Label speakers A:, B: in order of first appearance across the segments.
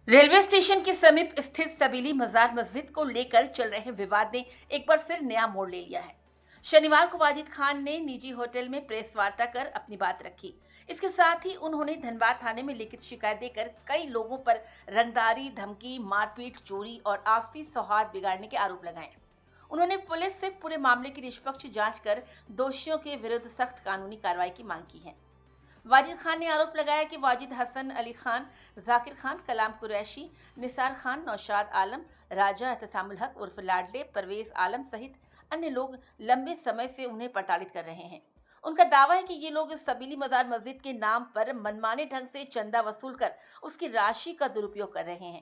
A: Railway station के समीप स्थित सबीली मजार मस्जिद को लेकर चल रहे विवाद ने एक बार फिर नया मोड़ ले लिया है। शनिवार को वाजिद खान ने निजी होटल में प्रेस वार्ता कर अपनी बात रखी। इसके साथ ही उन्होंने धनबाद थाने में लिखित शिकायत देकर कई लोगों पर रंगदारी, धमकी, मारपीट, चोरी और आपसी सौहार्द बिगाड़ने के आरोप लगाए। उन्होंने पुलिस से पूरे मामले की निष्पक्ष जांच कर दोषियों के विरुद्ध सख्त कानूनी कार्रवाई की मांग की है। वाजिद खान ने आरोप लगाया कि वाजिद हसन अली खान, जाकिर खान, कलाम कुरैशी, निसार खान, नौशाद आलम, राजा एहतसामुल हक उर्फ लाडले, परवेज आलम सहित अन्य लोग लंबे समय से उन्हें प्रताड़ित कर रहे हैं। उनका दावा है कि ये लोग इस सबीली मजार मस्जिद के नाम पर मनमाने ढंग से चंदा वसूल कर उसकी राशि का दुरुपयोग कर रहे हैं।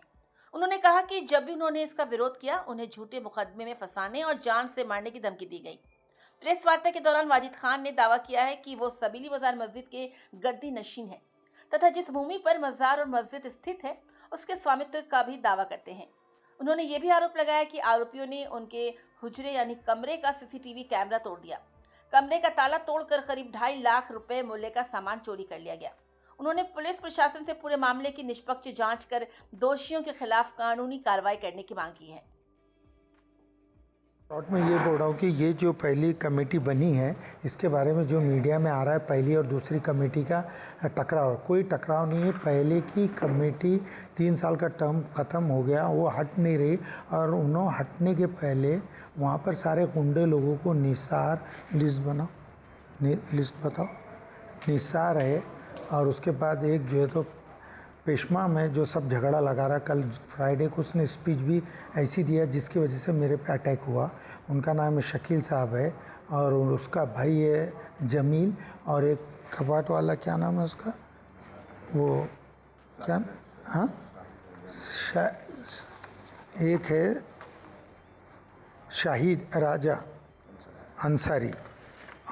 A: उन्होंने कहा कि जब भी उन्होंने इसका विरोध किया, उन्हें झूठे मुकदमे में फंसाने और जान से मारने की धमकी दी गई। प्रेस वार्ता के दौरान वाजिद खान ने दावा किया है कि वो सबीली मजार मस्जिद के गद्दी नशीन है तथा जिस भूमि पर मजार और मस्जिद स्थित है उसके स्वामित्व का भी दावा करते हैं। उन्होंने ये भी आरोप लगाया कि आरोपियों ने उनके हुजरे यानी कमरे का सीसीटीवी कैमरा तोड़ दिया। कमरे का ताला तोड़कर करीब 2.5 लाख रुपए मूल्य का सामान चोरी कर लिया गया। उन्होंने पुलिस प्रशासन से पूरे मामले की निष्पक्ष जांच कर दोषियों के खिलाफ कानूनी कार्रवाई करने की मांग की है।
B: शॉर्ट में ये बोल रहा हूँ कि ये जो पहली कमेटी बनी है, इसके बारे में जो मीडिया में आ रहा है पहली और दूसरी कमेटी का टकराव, कोई टकराव नहीं है। पहले की कमेटी 3 साल का टर्म ख़त्म हो गया, वो हट नहीं रही और उन्होंने हटने के पहले वहाँ पर सारे गुंडे लोगों को निसार लिस्ट बताओ, निसार है। और उसके बाद एक जो है तो पेशमा में जो सब झगड़ा लगा रहा, कल फ्राइडे को उसने स्पीच भी ऐसी दिया जिसकी वजह से मेरे पे अटैक हुआ। उनका नाम शकील साहब है और उसका भाई है जमील, और एक कपाट वाला क्या नाम है उसका, वो क्या, हाँ, एक है शाहिद राजा अंसारी,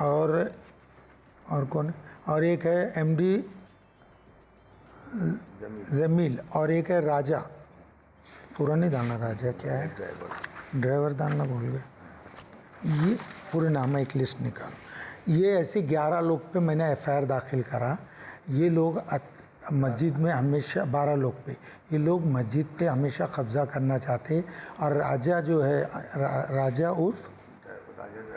B: और कौन है, और एक है एमडी जमील, और एक है राजा, पूरा नहीं डालना, राजा क्या है, ड्राइवर डालना भूल गया। ये पूरे नाम एक लिस्ट निकाल। ये ऐसे 11 लोग पे मैंने एफआईआर दाखिल करा। ये लोग मस्जिद में हमेशा 12 लोग पे, ये लोग मस्जिद पे हमेशा कब्ज़ा करना चाहते। और राजा जो है, राजा उर्फ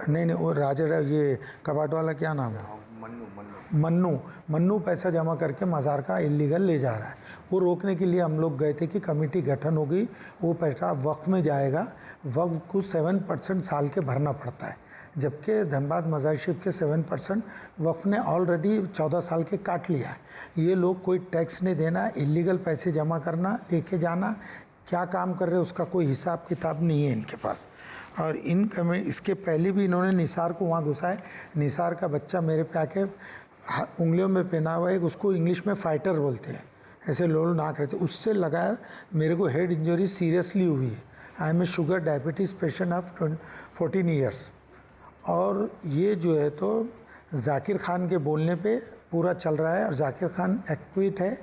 B: नहीं वो राजा, ये कबाट वाला क्या नाम है, मन्नू पैसा जमा करके मज़ार का इलीगल ले जा रहा है। वो रोकने के लिए हम लोग गए थे कि कमेटी गठन हो गई, वो पैसा वक्फ में जाएगा। वक्फ को 7% साल के भरना पड़ता है, जबकि धनबाद मजार शरीफ के 7% वक्फ ने ऑलरेडी 14 साल के काट लिया है। ये लोग कोई टैक्स नहीं देना, इलीगल पैसे जमा करना, लेके जाना, क्या काम कर रहे हैं उसका कोई हिसाब किताब नहीं है इनके पास। और इसके पहले भी इन्होंने निसार को वहाँ घुसाए। निसार का बच्चा मेरे पे आके उंगलियों में पहना हुआ है, उसको इंग्लिश में फाइटर बोलते हैं, ऐसे लोल नाक रहते, उससे लगाया। मेरे को हेड इंजरी सीरियसली हुई है। I am a sugar diabetes patient of 14 years. और ये जो है तो जाकिर खान के बोलने पे पूरा चल रहा है, और जाकिर खान एक्विट है,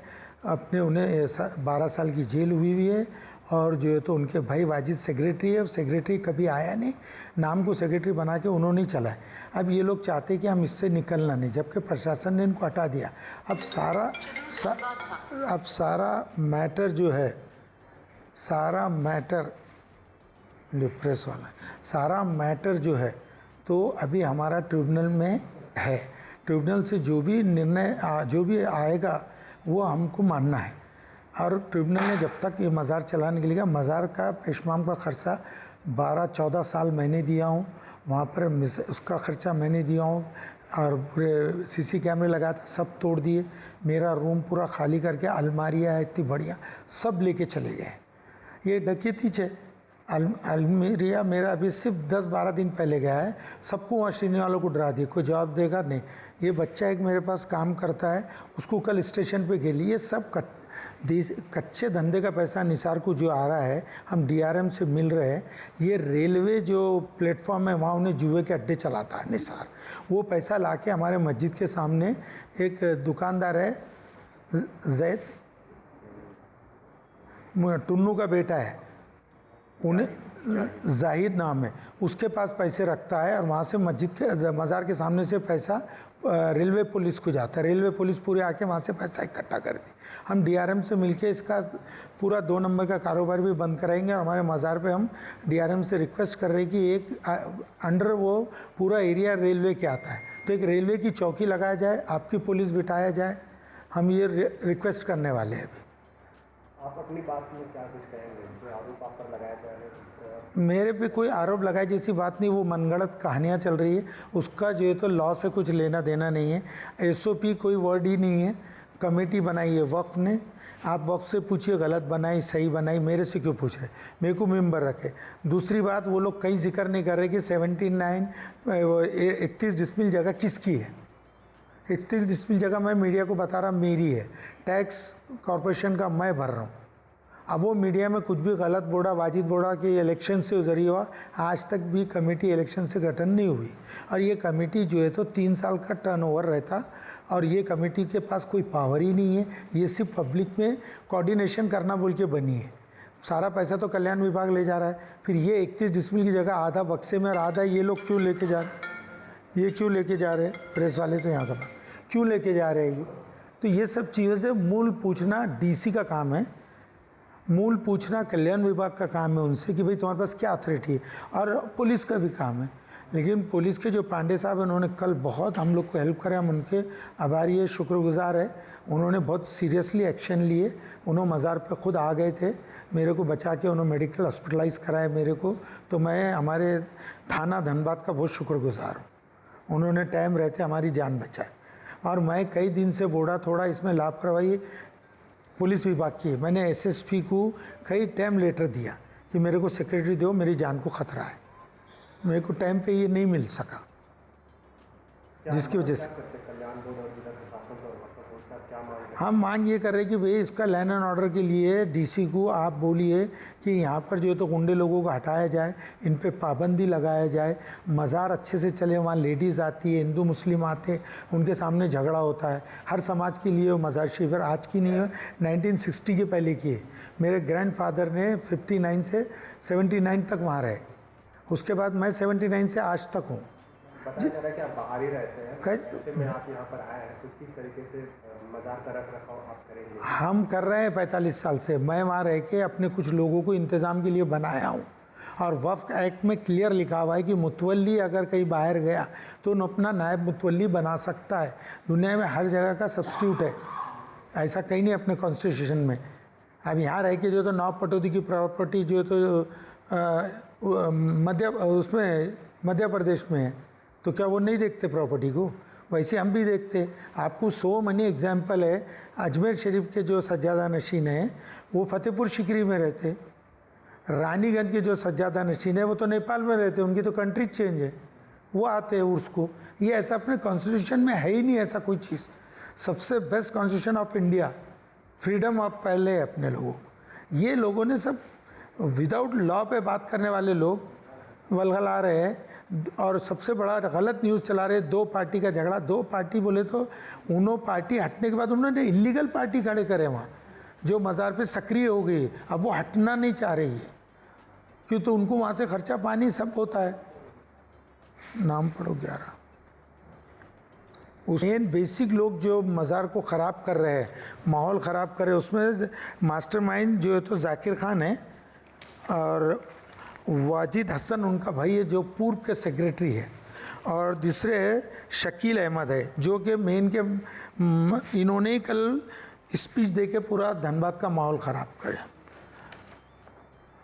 B: अपने उन्हें 12 साल की जेल हुई है। और जो है तो उनके भाई वाजिद सेक्रेटरी है, सेक्रेटरी कभी आया नहीं, नाम को सेक्रेटरी बना के उन्होंने ही चला है। अब ये लोग चाहते कि हम इससे निकलना नहीं, जबकि प्रशासन ने इनको हटा दिया। अब सारा मैटर जो है, सारा मैटर जो प्रेस वाला है, सारा मैटर जो है तो अभी हमारा ट्रिब्यूनल में है। ट्रिब्यूनल से जो भी निर्णय जो भी आएगा वो हमको मानना है। और ट्रिब्यूनल ने जब तक ये मज़ार चलाने के लिए, मज़ार का पेशमाम का ख़र्चा 12-14 साल मैंने दिया हूँ, वहाँ पर उसका ख़र्चा मैंने दिया हूँ, और पूरे सीसी कैमरे लगाया था, सब तोड़ दिए। मेरा रूम पूरा खाली करके, अलमारियाँ इतनी बढ़िया सब लेके चले गए। ये डकैती है। अलमेरिया मेरा अभी सिर्फ 10-12 दिन पहले गया है, सबको वहाँ सीने वालों को डरा दिया, कोई जवाब देगा नहीं। ये बच्चा एक मेरे पास काम करता है, उसको कल स्टेशन पे गेली। ये सब कच्चे धंधे का पैसा निसार को जो आ रहा है, हम डीआरएम से मिल रहे हैं। ये रेलवे जो प्लेटफॉर्म है वहाँ उन्हें जुए के अड्डे चलाता है निसार। वो पैसा ला के हमारे मस्जिद के सामने एक दुकानदार है जैद, टुन्नू का बेटा है, उन्हें जाहिद नाम है, उसके पास पैसे रखता है और वहाँ से मस्जिद के मज़ार के सामने से पैसा रेलवे पुलिस को जाता है। रेलवे पुलिस पूरे आके वहाँ से पैसा इकट्ठा करती। हम डीआरएम से मिलके इसका पूरा 2 नंबर का कारोबार भी बंद कराएंगे और हमारे मज़ार पे हम डीआरएम से रिक्वेस्ट कर रहे हैं कि एक अंडर वो पूरा एरिया रेलवे के आता है, तो एक रेलवे की चौकी लगाया जाए, आपकी पुलिस बिठाया जाए। हम ये रिक्वेस्ट करने वाले हैं।
C: आप अपनी बात में क्या कुछ कहेंगे? जो आरोप आप पर लगाया जा रहा है,
B: मेरे पे कोई आरोप लगाए जैसी बात नहीं, वो मनगढ़ंत कहानियाँ चल रही है। उसका जो है तो लॉ से कुछ लेना देना नहीं है। एसओपी कोई वर्ड ही नहीं है। कमेटी बनाई है वक्फ ने, आप वक्फ से पूछिए गलत बनाई सही बनाई, मेरे से क्यों पूछ रहे? मेरे को मेंबर रखे। दूसरी बात, वो लोग कहीं जिक्र नहीं कर रहे कि 31 डिसमिल जगह किसकी है। 31 डिसमिल जगह मैं मीडिया को बता रहा मेरी है, टैक्स कॉरपोरेशन का मैं भर रहा हूँ। अब वो मीडिया में कुछ भी गलत बोला, वाजिद बोला कि इलेक्शन से जरिए हुआ, आज तक भी कमेटी इलेक्शन से गठन नहीं हुई। और ये कमेटी जो है तो 3 साल का टर्नओवर रहता और ये कमेटी के पास कोई पावर ही नहीं है। ये सिर्फ पब्लिक में कोऑर्डिनेशन करना बोल के बनी है। सारा पैसा तो कल्याण विभाग ले जा रहा है। फिर ये 31 डिसमिल की जगह आधा बक्से में और आधा ये लोग क्यों लेके जा रहे हैं? ये क्यों लेके जा रहे हैं? प्रेस वाले तो यहाँ का क्यों लेके जा रहे हैं ये? तो ये सब चीज़ों से मूल पूछना डीसी का काम है, मूल पूछना कल्याण विभाग का काम है उनसे कि भाई तुम्हारे पास क्या अथॉरिटी है, और पुलिस का भी काम है। लेकिन पुलिस के जो पांडे साहब हैं उन्होंने कल बहुत हम लोग को हेल्प करा, हम उनके आभारी है, शुक्रगुजार है। उन्होंने बहुत सीरियसली एक्शन लिए। उन्होंने मज़ार पे खुद आ गए थे, मेरे को बचा के उन्होंने मेडिकल हॉस्पिटलाइज कराया मेरे को। तो मैं हमारे थाना धनबाद का बहुत शुक्रगुजार हूँ। उन्होंने टाइम रहते हमारी जान बचाई। और मैं कई दिन से बोला थोड़ा इसमें लापरवाही पुलिस विभाग की है। मैंने एसएसपी को कई टाइम लेटर दिया कि मेरे को सेक्रेटरी दो, मेरी जान को ख़तरा है। मेरे को टाइम पे ये नहीं मिल सका, जिसकी वजह से हम मांग ये कर रहे हैं कि भाई इसका लैंड एंड ऑर्डर के लिए डीसी को आप बोलिए कि यहाँ पर जो है तो गुंडे लोगों को हटाया जाए, इन पे पाबंदी लगाया जाए, मज़ार अच्छे से चले। वहाँ लेडीज़ आती है, हिंदू मुस्लिम आते, उनके सामने झगड़ा होता है। हर समाज के लिए वो मज़ार शरीफ आज की नहीं है, 1960 के पहले की है। मेरे ग्रैंडफादर ने 59 से 79 तक वहाँ रहे, उसके बाद मैं 79 से आज तक हूँ।
C: बताया जा रहा है कि आप बाहर ही रहते हैं, ऐसे में आप यहाँ पर आए हैं, तो किस तरीके से मज़ार का रखरखाव आप करेंगे? हम
B: कर रहे हैं 45 साल से। मैं वहाँ रह के अपने कुछ लोगों को इंतज़ाम के लिए बनाया हूँ। और वक्फ एक्ट में क्लियर लिखा हुआ है कि मुतवल्ली अगर कहीं बाहर गया तो अपना नायब मुतवल्ली बना सकता है। दुनिया में हर जगह का सब्स्टिट्यूट है, ऐसा कहीं नहीं अपने कॉन्स्टिट्यूशन में। अब यहाँ रह के जो तो नौ पटौदी की प्रॉपर्टी जो तो मध्य प्रदेश में है, तो क्या वो नहीं देखते प्रॉपर्टी को? वैसे हम भी देखते। आपको 100 मनी एग्जाम्पल है। अजमेर शरीफ के जो सज्जादा नशीन हैं वो फतेहपुर सिकरी में रहते। रानीगंज के जो सज्जादा नशीन है वो तो नेपाल में रहते, उनकी तो कंट्री चेंज है, वो आते हैं उर्स को। ये ऐसा अपने कॉन्स्टिट्यूशन में है ही नहीं ऐसा कोई चीज़। सबसे best constitution of India, freedom of पहले है अपने लोगों को। ये लोगों ने सब विदाउट लॉ पे बात करने वाले लोग वलगला रहे हैं और सबसे बड़ा गलत न्यूज़ चला रहे हैं। 2 पार्टी का झगड़ा, 2 पार्टी बोले तो उन्होंने पार्टी हटने के बाद उन्होंने इलीगल पार्टी खड़े करे वहाँ, जो मज़ार पे सक्रिय हो गई। अब वो हटना नहीं चाह रही है क्यों? तो उनको वहाँ से खर्चा पानी सब होता है। नाम पढ़ो 11 उस मेन बेसिक लोग जो मज़ार को ख़राब कर रहे हैं, माहौल ख़राब कर रहे हैं, उसमें मास्टरमाइंड जो है तो जाकिर खान है और वाजिद हसन उनका भाई है जो पूर्व के सेक्रेटरी है, और दूसरे शकील अहमद है जो कि मेन के इन्होंने ही कल स्पीच दे के पूरा धनबाद का माहौल ख़राब करे।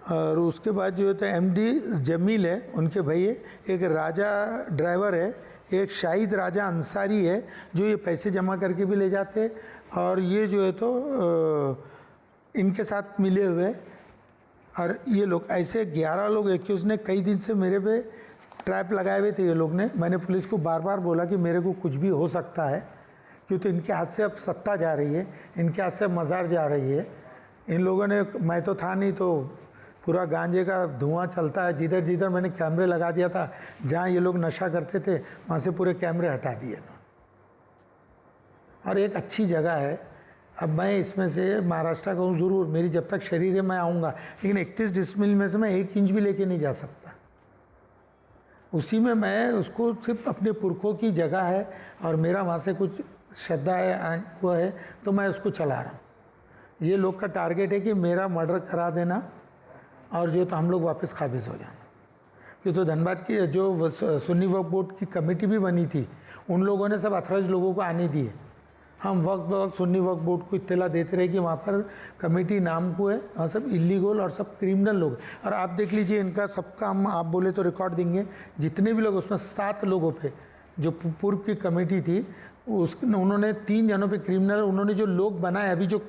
B: और उसके बाद जो है तो एमडी जमील है उनके भाई है, एक राजा ड्राइवर है, एक शाहिद राजा अंसारी है जो ये पैसे जमा करके भी ले जाते, और ये जो है तो इनके साथ मिले हुए। और ये लोग ऐसे 11 लोग एक्यूज़ ने कई दिन से मेरे पे ट्रैप लगाए हुए थे ये लोग ने। मैंने पुलिस को बार बार बोला कि मेरे को कुछ भी हो सकता है, क्योंकि इनके हाथ से अब सत्ता जा रही है, इनके हाथ से मज़ार जा रही है। इन लोगों ने, मैं तो था नहीं, तो पूरा गांजे का धुआं चलता है। जिधर जिधर मैंने कैमरे लगा दिया था जहाँ ये लोग नशा करते थे वहाँ से पूरे कैमरे हटा दिए। और एक अच्छी जगह है अब मैं इसमें से महाराष्ट्र का हूँ ज़रूर, मेरी जब तक शरीर है मैं आऊँगा, लेकिन 31 डिसमिल में से मैं 1 इंच भी लेके नहीं जा सकता। उसी में मैं उसको सिर्फ अपने पुरखों की जगह है और मेरा वहाँ से कुछ श्रद्धा है वो है, तो मैं उसको चला रहा हूँ। ये लोग का टारगेट है कि मेरा मर्डर करा देना और जो तो हम लोग वापस काबिज हो जाना। ये तो धनबाद की जो सुन्नी वक्फ बोर्ड की कमेटी भी बनी थी, उन लोगों ने सब अथरज लोगों को आने दिए। हम वक्त सुन्नी वक्फ बोर्ड को इत्तला देते रहे कि वहाँ पर कमेटी नाम को है और सब इलीगल और सब क्रिमिनल लोग। और आप देख लीजिए इनका सबका, हम आप बोले तो रिकॉर्ड देंगे, जितने भी लोग उसमें 7 लोगों पे जो पूर्व की कमेटी थी उन्होंने 3 जनों पे क्रिमिनल, उन्होंने जो लोग बनाए अभी जो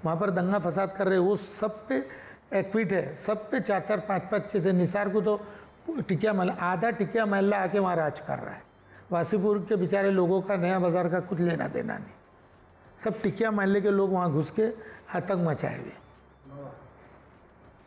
B: वहाँ पर दंगा फसाद कर रहे हैं वो सब पे एक्विट है, सब पे 4-4, 5-5 केस है। निसार को तो टिकिया महल, आधा टिकिया महल्ला आके वहाँ राज कर रहा है। वासीपुर के बेचारे लोगों का नया बाज़ार का कुछ लेना देना नहीं, सब टिकिया महल्ले के लोग वहाँ घुस के आतंक मचाए हुए।